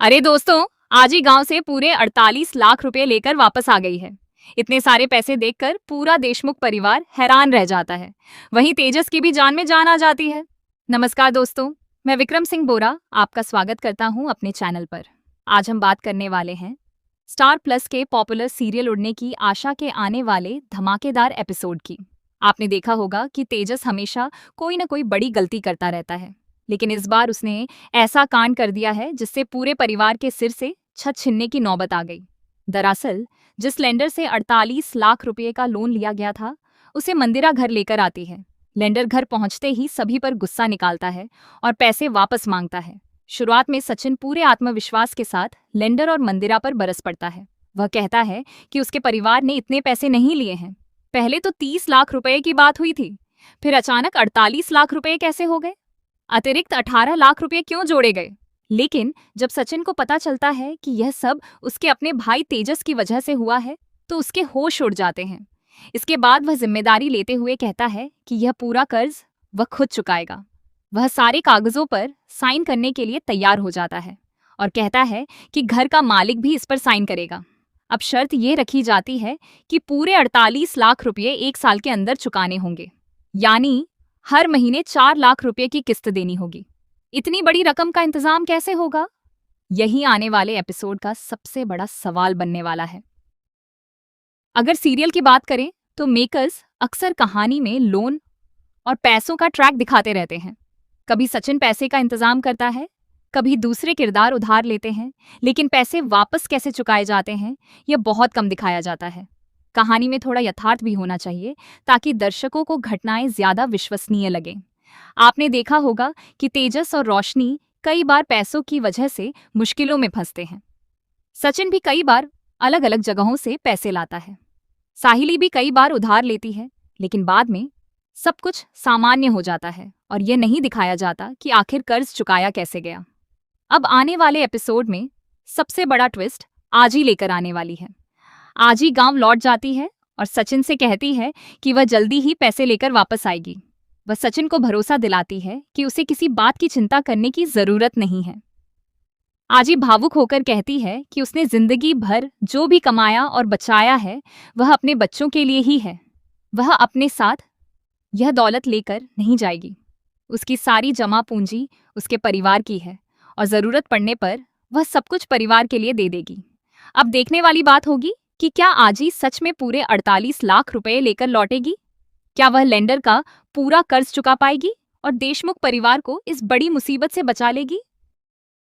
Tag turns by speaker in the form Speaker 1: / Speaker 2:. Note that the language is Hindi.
Speaker 1: अरे दोस्तों, आज ही गांव से पूरे 48 लाख रुपए लेकर वापस आ गई है। इतने सारे पैसे देखकर पूरा देशमुख परिवार हैरान रह जाता है। वहीं तेजस की भी जान में जान आ जाती है। नमस्कार दोस्तों, मैं विक्रम सिंह बोरा आपका स्वागत करता हूं अपने चैनल पर। आज हम बात करने वाले हैं स्टार प्लस के पॉपुलर सीरियल उड़ने की आशा के आने वाले धमाकेदार एपिसोड की। आपने देखा होगा कि तेजस हमेशा कोई न कोई बड़ी गलती करता रहता है, लेकिन इस बार उसने ऐसा कांड कर दिया है जिससे पूरे परिवार के सिर से छत छीनने की नौबत आ गई। दरअसल जिस लेंडर से 48 लाख रुपए का लोन लिया गया था, उसे मंदिरा घर लेकर आती है। लेंडर घर पहुंचते ही सभी पर गुस्सा निकालता है और पैसे वापस मांगता है। शुरुआत में सचिन पूरे आत्मविश्वास के साथ लेंडर और मंदिरा पर बरस पड़ता है। वह कहता है कि उसके परिवार ने इतने पैसे नहीं लिए हैं। पहले तो 30 लाख रुपए की बात हुई थी, फिर अचानक 48 लाख रुपए कैसे हो गए? अतिरिक्त 18 लाख रुपए क्यों जोड़े गए? लेकिन जब सचिन को पता चलता है कि यह सब उसके अपने भाई तेजस की वजह से हुआ है, तो उसके होश उड़ जाते हैं। इसके बाद वह जिम्मेदारी लेते हुए कहता है कि यह पूरा कर्ज वह खुद चुकाएगा। वह सारे कागजों पर साइन करने के लिए तैयार हो जाता है और कहता है कि घर का मालिक भी इस पर साइन करेगा। अब शर्त ये रखी जाती है कि पूरे 48 लाख रुपए 1 साल के अंदर चुकाने होंगे, यानी हर महीने 4 लाख रुपए की किस्त देनी होगी। इतनी बड़ी रकम का इंतजाम कैसे होगा? यही आने वाले एपिसोड का सबसे बड़ा सवाल बनने वाला है। अगर सीरियल की बात करें तो मेकर्स अक्सर कहानी में लोन और पैसों का ट्रैक दिखाते रहते हैं। कभी सचिन पैसे का इंतजाम करता है, कभी दूसरे किरदार उधार लेते हैं, लेकिन पैसे वापस कैसे चुकाए जाते हैं यह बहुत कम दिखाया जाता है। कहानी में थोड़ा यथार्थ भी होना चाहिए ताकि दर्शकों को घटनाएं ज्यादा विश्वसनीय लगें। आपने देखा होगा कि तेजस और रोशनी कई बार पैसों की वजह से मुश्किलों में फंसते हैं। सचिन भी कई बार अलग अलग जगहों से पैसे लाता है। साहिली भी कई बार उधार लेती है, लेकिन बाद में सब कुछ सामान्य हो जाता है और यह नहीं दिखाया जाता कि आखिर कर्ज चुकाया कैसे गया। अब आने वाले एपिसोड में सबसे बड़ा ट्विस्ट आजी लेकर आने वाली है। आजी गांव लौट जाती है और सचिन से कहती है कि वह जल्दी ही पैसे लेकर वापस आएगी। वह सचिन को भरोसा दिलाती है कि उसे किसी बात की चिंता करने की जरूरत नहीं है। आजी भावुक होकर कहती है कि उसने जिंदगी भर जो भी कमाया और बचाया है वह अपने बच्चों के लिए ही है। वह अपने साथ यह दौलत लेकर नहीं जाएगी। उसकी सारी जमा पूंजी उसके परिवार की है और जरूरत पड़ने पर वह सब कुछ परिवार के लिए दे देगी। अब देखने वाली बात होगी कि क्या आजी सच में पूरे 48 लाख रुपए लेकर लौटेगी? क्या वह लेंडर का पूरा कर्ज चुका पाएगी और देशमुख परिवार को इस बड़ी मुसीबत से बचा लेगी?